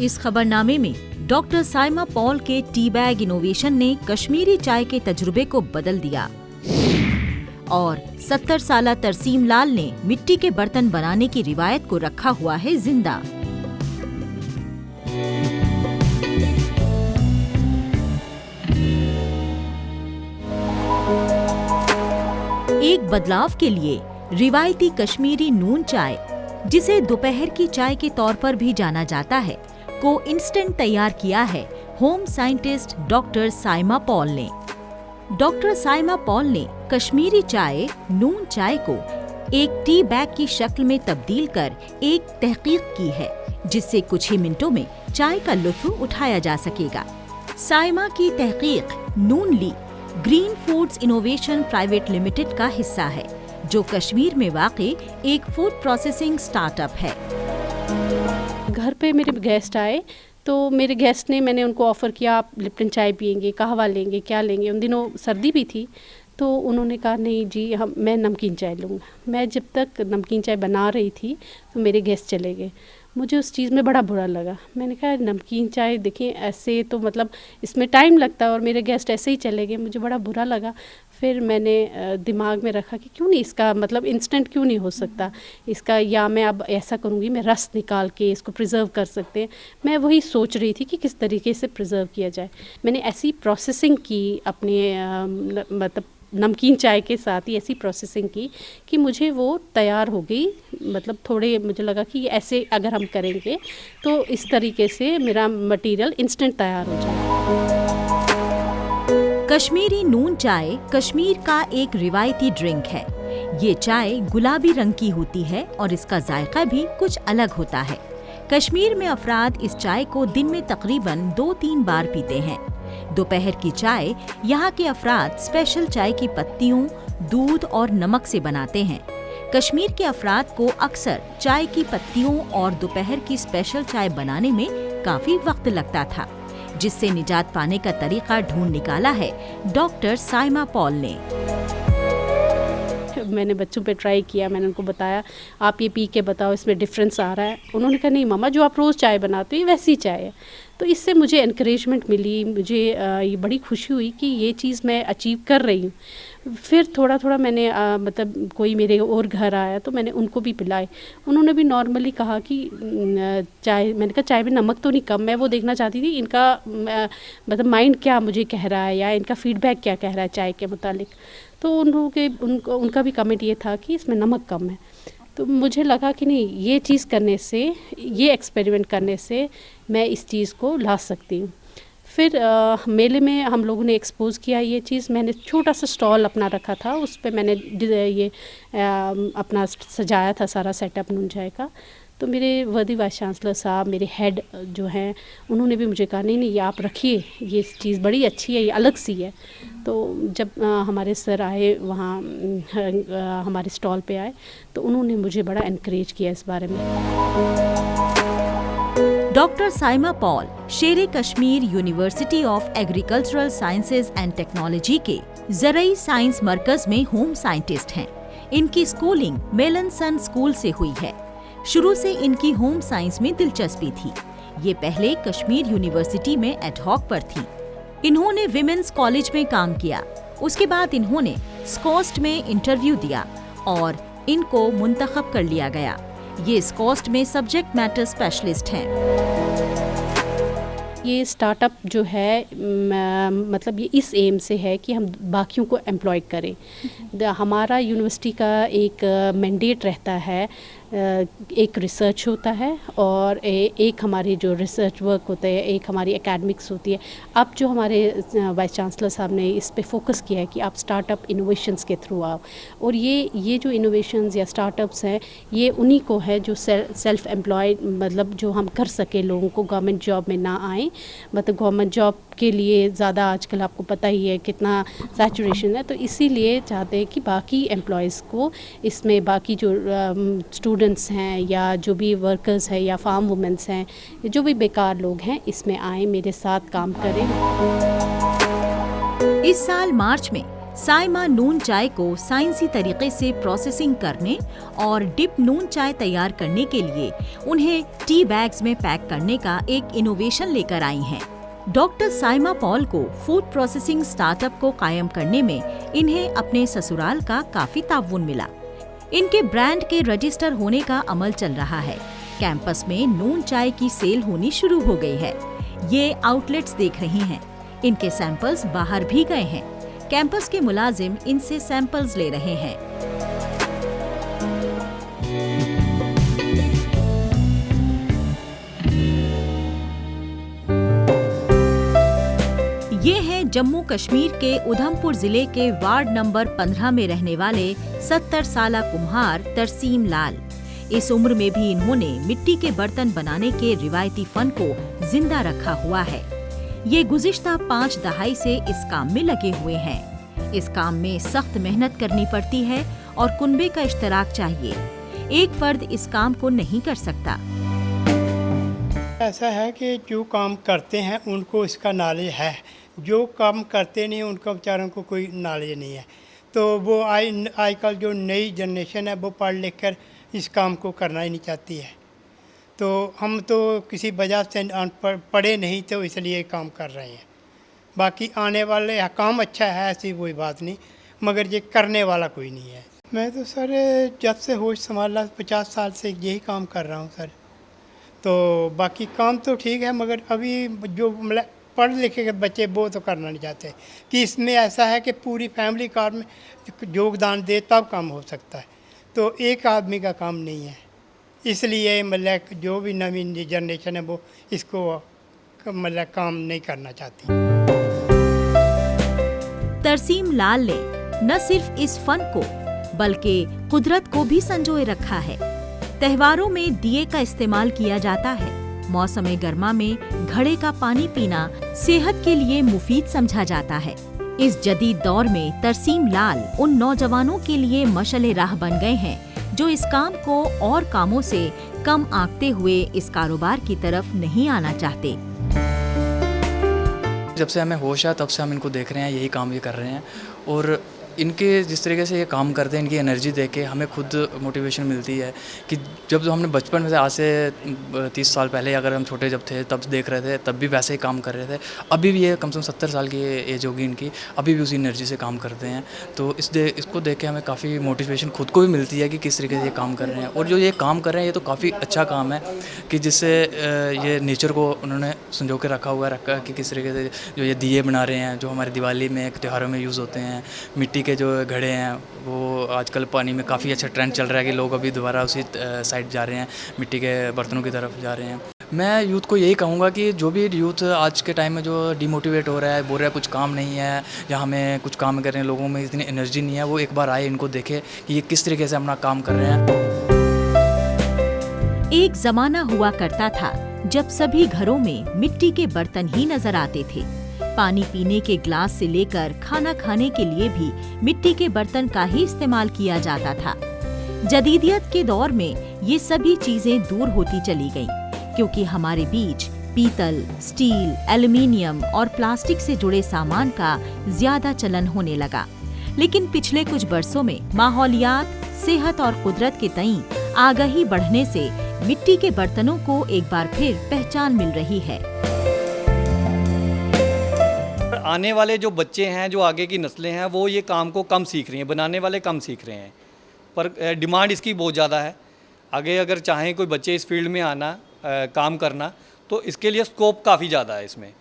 इस खबरनामे में doctor Saima Paul के टी बैग इनोवेशन ने कश्मीरी चाय के तजुर्बे को बदल दिया और 70 साला तरसीम लाल ने मिट्टी के बर्तन बनाने की रिवायत को रखा हुआ है जिंदा। एक बदलाव के लिए रिवायती कश्मीरी नून चाय, जिसे दोपहर की चाय के तौर पर भी जाना जाता है, को इंस्टेंट तैयार किया है home scientist doctor Saima Paul ने। डॉक्टर साइमा पॉल ने कश्मीरी चाय नून चाय को एक टी बैग की शक्ल में तब्दील कर एक तहकीक की है, जिससे कुछ ही मिनटों में चाय का लुत्फ उठाया जा सकेगा। साइमा की तहकीक नून ली green foods innovation private limited का हिस्सा है, जो कश्मीर में वाक़ई एक फूड प्रोसेसिंग स्टार्टअप है। घर पे मेरे गेस्ट आए तो मेरे गेस्ट ने, मैंने उनको ऑफ़र किया आप लिप्टन चाय पियेंगे, कहवा लेंगे, क्या लेंगे। उन दिनों सर्दी भी थी तो उन्होंने कहा नहीं जी मैं नमकीन चाय लूँगा। मैं जब तक नमकीन चाय बना रही थी तो मेरे गेस्ट चले गए। मुझे उस चीज़ में बड़ा बुरा लगा। मैंने कहा नमकीन चाय देखिए ऐसे तो मतलब इसमें टाइम लगता है और मेरे गेस्ट ऐसे ही चले गए, मुझे बड़ा बुरा लगा। फिर मैंने दिमाग में रखा कि क्यों नहीं इसका मतलब इंस्टेंट क्यों नहीं हो सकता इसका, या मैं अब ऐसा करूँगी मैं रस निकाल के इसको प्रिजर्व कर सकते हैं। मैं वही सोच रही थी कि किस तरीके से प्रिजर्व किया जाए। मैंने ऐसी प्रोसेसिंग की अपने मतलब नमकीन चाय के साथ ही ऐसी प्रोसेसिंग की कि मुझे वो तैयार हो गई। मतलब थोड़े मुझे लगा कि ऐसे अगर हम करेंगे तो इस तरीके से मेरा मटेरियल इंस्टेंट तैयार हो जाए। कश्मीरी नून चाय कश्मीर का एक रिवायती ड्रिंक है। ये चाय गुलाबी रंग की होती है और इसका जायका भी कुछ अलग होता है। कश्मीर में अफराद इस चाय को दिन में तकरीबन 2-3 बार पीते हैं। दोपहर की चाय यहाँ के अफराद स्पेशल चाय की पत्तियों, दूध और नमक से बनाते हैं। कश्मीर के अफराद को अक्सर चाय की पत्तियों और दोपहर की स्पेशल चाय बनाने में काफी वक्त लगता था, जिससे निजात पाने का तरीका ढूंढ निकाला है डॉक्टर साइमा पॉल ने। मैंने बच्चों पे ट्राई किया, मैंने उनको बताया आप ये पी के बताओ इसमें डिफरेंस आ रहा है। उन्होंने कहा नहीं मम्मा जो आप रोज़ चाय बनाते हो ये वैसी चाय है। तो इससे मुझे एनकरेजमेंट मिली, मुझे ये बड़ी खुशी हुई कि ये चीज़ मैं अचीव कर रही हूँ। फिर थोड़ा थोड़ा मैंने मतलब कोई मेरे और घर आया तो मैंने उनको भी पिलाई। उन्होंने भी नॉर्मली कहा कि चाय, मैंने कहा चाय में नमक तो नहीं कम। मैं वो देखना चाहती थी इनका मतलब माइंड क्या मुझे कह रहा है या इनका फीडबैक क्या कह रहा है चाय के मुतालिक। तो उनका भी कमेंट ये था कि इसमें नमक कम है। तो मुझे लगा कि नहीं ये चीज़ करने से, ये एक्सपेरिमेंट करने से मैं इस चीज़ को ला सकती हूँ। फिर मेले में हम लोगों ने एक्सपोज़ किया ये चीज़। मैंने छोटा सा स्टॉल अपना रखा था, उस पे मैंने ये अपना सजाया था सारा सेटअप नून चाय का। तो मेरे वर्दी वाइस चांसलर साहब, मेरे हेड जो हैं, उन्होंने भी मुझे कहा नहीं नहीं ये आप रखिए, ये चीज़ बड़ी अच्छी है, ये अलग सी है। तो जब हमारे सर आए वहाँ हमारे स्टॉल पे आए तो उन्होंने मुझे बड़ा एनकरेज किया इस बारे में। Doctor Saima Paul Shere Kashmir university of agricultural sciences and technology के ज़रई साइंस मरकज में होम साइंटिस्ट हैं। इनकी स्कूलिंग मेलनसन स्कूल से हुई है। शुरू से इनकी होम साइंस में दिलचस्पी थी। ये पहले कश्मीर यूनिवर्सिटी में एडहॉक पर थी। इन्होंने विमेंस कॉलेज में काम किया। उसके बाद इन्होंने स्कॉस्ट में इंटरव्यू दिया और इनको मुंतखब कर लिया गया। ये स्कॉस्ट में सब्जेक्ट मैटर स्पेशलिस्ट हैं। ये स्टार्टअप जो है मतलब ये इस एम से है कि हम बाकियों को एम्प्लॉय करें। हमारा यूनिवर्सिटी का एक मैंडेट रहता है, एक रिसर्च होता है और एक हमारी जो रिसर्च वर्क होता है, एक हमारी एकेडमिक्स होती है। अब जो हमारे वाइस चांसलर साहब ने इस पे फोकस किया है कि आप स्टार्टअप इनोवेशंस के थ्रू आओ, और ये जो इनोवेशंस या स्टार्टअप्स हैं ये उन्हीं को है जो सेल्फ एम्प्लॉयड, मतलब जो हम कर सके, लोगों को गवर्नमेंट जॉब में ना आए। मतलब गवर्नमेंट जॉब के लिए ज़्यादा आजकल आपको पता ही है कितना सैचुरेशन है, तो इसीलिए चाहते हैं कि बाकी एम्प्लॉयज़ को इसमें, बाकी जो स्टूडेंट्स हैं या जो भी वर्कर्स हैं या फार्म वुमेंस हैं, जो भी बेकार लोग हैं, इसमें आए, मेरे साथ काम करें। इस साल मार्च में साइमा नून चाय को साइंसी तरीके से प्रोसेसिंग करने और डिप नून चाय तैयार करने के लिए उन्हें टी बैग्स में पैक करने का एक इनोवेशन लेकर आई हैं। डॉक्टर साइमा पॉल को फूड प्रोसेसिंग स्टार्टअप को कायम करने में इन्हें अपने ससुराल का काफी ताउन मिला। इनके ब्रांड के रजिस्टर होने का अमल चल रहा है। कैंपस में नून चाय की सेल होनी शुरू हो गई है। ये आउटलेट्स देख रही हैं। इनके सैंपल्स बाहर भी गए हैं। कैंपस के मुलाजिम इनसे सैंपल्स ले रहे हैं। ये हैं जम्मू कश्मीर के उधमपुर जिले के वार्ड नंबर 15 में रहने वाले 70 साला कुम्हार तरसीम लाल। इस उम्र में भी इन्होंने मिट्टी के बर्तन बनाने के रिवायती फन को जिंदा रखा हुआ है। ये गुज़िश्ता 5 दहाई से इस काम में लगे हुए हैं। इस काम में सख्त मेहनत करनी पड़ती है और कुनबे का इश्तराक चाहिए। एक फर्द इस काम को नहीं कर सकता। ऐसा है कि जो काम करते हैं उनको इसका नॉलेज है, जो काम करते नहीं उनका बेचारों को कोई नॉलेज नहीं है। तो वो आजकल जो नई जनरेशन है वो पढ़ लिख कर इस काम को करना ही नहीं चाहती है। तो हम तो किसी वजह से पढ़े नहीं तो इसलिए काम कर रहे हैं। बाकी आने वाले काम अच्छा है, ऐसी कोई बात नहीं, मगर ये करने वाला कोई नहीं है। मैं तो सर जब से होश संभाला 50 साल से यही काम कर रहा हूँ सर। तो बाकी काम तो ठीक है, मगर अभी जो मतलब पढ़ लिखे के बच्चे वो तो करना नहीं चाहते कि इसमें ऐसा है कि पूरी फैमिली काम में योगदान दे तब काम हो सकता है। तो एक आदमी का काम नहीं है, इसलिए मतलब जो भी नवी जनरेशन है वो इसको मतलब काम नहीं करना चाहती। तरसीम लाल ने न सिर्फ इस फन को बल्कि कुदरत को भी संजोए रखा है। त्योहारों में दिए का इस्तेमाल किया जाता है। मौसम गर्मा में घड़े का पानी पीना सेहत के लिए मुफीद समझा जाता है। इस जदीद दौर में तरसीम लाल उन नौजवानों के लिए मशले राह बन गए हैं जो इस काम को और कामों से कम आंकते हुए इस कारोबार की तरफ नहीं आना चाहते। जब से हमें होश है तब से हम इनको देख रहे हैं, यही काम ये कर रहे हैं। और इनके जिस तरीके से ये काम करते हैं, इनकी एनर्जी देख के हमें खुद मोटिवेशन मिलती है कि जब हमने बचपन में से आज से 30 साल पहले अगर हम छोटे जब थे तब देख रहे थे, तब भी वैसे ही काम कर रहे थे। अभी भी ये कम से कम 70 साल की एज होगी इनकी, अभी भी उसी एनर्जी से काम करते हैं। तो इसको देख के हमें काफ़ी मोटिवेशन खुद को भी मिलती है कि किस तरीके से ये काम कर रहे हैं। और जो ये काम कर रहे हैं ये तो काफ़ी अच्छा काम है कि जिससे ये नेचर को उन्होंने संजो के रखा कि किस तरीके से जो ये दिए बना रहे हैं, जो हमारी दिवाली में त्योहारों में यूज़ होते हैं। मिट्टी के जो घड़े हैं वो आजकल पानी में काफ़ी अच्छा ट्रेंड चल रहा है कि लोग अभी दोबारा उसी साइड जा रहे हैं, मिट्टी के बर्तनों की तरफ जा रहे हैं। मैं यूथ को यही कहूँगा कि जो भी यूथ आज के टाइम में जो डिमोटिवेट हो रहा है, बोल रहा है कुछ काम नहीं है या हमें कुछ काम कर रहे हैं, लोगों में इतनी एनर्जी नहीं है, वो एक बार आए, इनको देखे कि ये किस तरीके से अपना काम कर रहे हैं। एक जमाना हुआ करता था जब सभी घरों में मिट्टी के बर्तन ही नजर आते थे। पानी पीने के ग्लास से लेकर खाना खाने के लिए भी मिट्टी के बर्तन का ही इस्तेमाल किया जाता था। जदीदियत के दौर में ये सभी चीजें दूर होती चली गईं, क्योंकि हमारे बीच पीतल, स्टील, एल्युमिनियम और प्लास्टिक से जुड़े सामान का ज्यादा चलन होने लगा। लेकिन पिछले कुछ बरसों में माहौलियात, सेहत और कुदरत के तईं आगाही बढ़ने से मिट्टी के बर्तनों को एक बार फिर पहचान मिल रही है। आने वाले जो बच्चे हैं, जो आगे की नस्लें हैं, वो ये काम को कम सीख रही हैं, बनाने वाले कम सीख रहे हैं, पर डिमांड इसकी बहुत ज़्यादा है। आगे अगर चाहें कोई बच्चे इस फील्ड में आना, काम करना, तो इसके लिए स्कोप काफ़ी ज़्यादा है। इसमें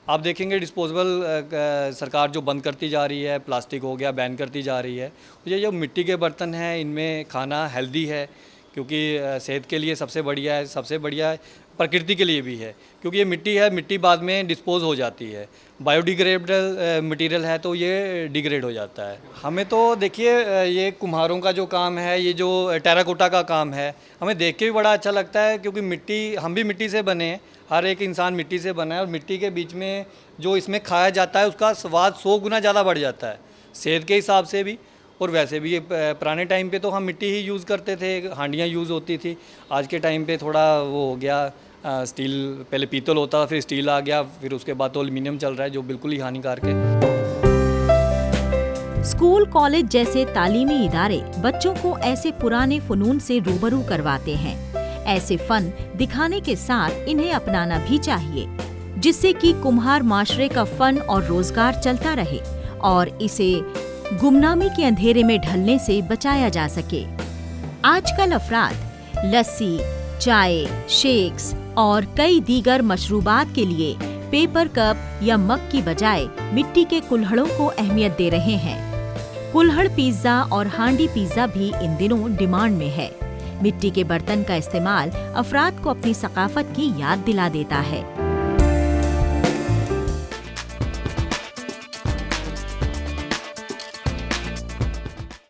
आप देखेंगे डिस्पोजेबल सरकार जो बंद करती जा रही है, प्लास्टिक हो गया बैन करती जा रही है। ये जो मिट्टी के बर्तन हैं, इनमें खाना हेल्दी है, क्योंकि सेहत के लिए सबसे बढ़िया है, सबसे बढ़िया प्रकृति के लिए भी है, क्योंकि ये मिट्टी है, मिट्टी बाद में डिस्पोज हो जाती है। बायोडिग्रेडेबल मटेरियल है तो ये डिग्रेड हो जाता है। हमें तो देखिए ये कुम्हारों का जो काम है, ये जो टेराकोटा का काम है, हमें देख के भी बड़ा अच्छा लगता है, क्योंकि मिट्टी, हम भी मिट्टी से बने हैं, हर एक इंसान मिट्टी से बना है। और मिट्टी के बीच में जो इसमें खाया जाता है उसका स्वाद 100 गुना ज़्यादा बढ़ जाता है, सेहत के हिसाब से भी और वैसे भी। पुराने टाइम पे तो हम मिट्टी ही यूज़ करते थे, हांडियाँ यूज़ होती थी। आज के टाइम पे थोड़ा वो हो गया, स्टील, पहले पीतल होता था, फिर स्टील आ गया, फिर उसके बाद तो एल्युमिनियम चल रहा है जो बिल्कुल ही हानिकारक है। स्कूल कॉलेज जैसे तालीमी इदारे बच्चों को ऐसे पुराने फनून से रूबरू करवाते हैं। ऐसे फन दिखाने के साथ इन्हें अपनाना भी चाहिए, जिससे कि कुम्हार माशरे का फन और रोजगार चलता रहे और इसे गुमनामी के अंधेरे में ढलने से बचाया जा सके। आजकल अफराद लस्सी, चाय, शेक्स और कई दीगर मशरूबात के लिए पेपर कप या मग की बजाय मिट्टी के कुल्हड़ों को अहमियत दे रहे हैं। कुल्हड़ पिज्जा और हांडी पिज्जा भी इन दिनों डिमांड में है। मिट्टी के बर्तन का इस्तेमाल अफराद को अपनी सकाफत की याद दिला देता है।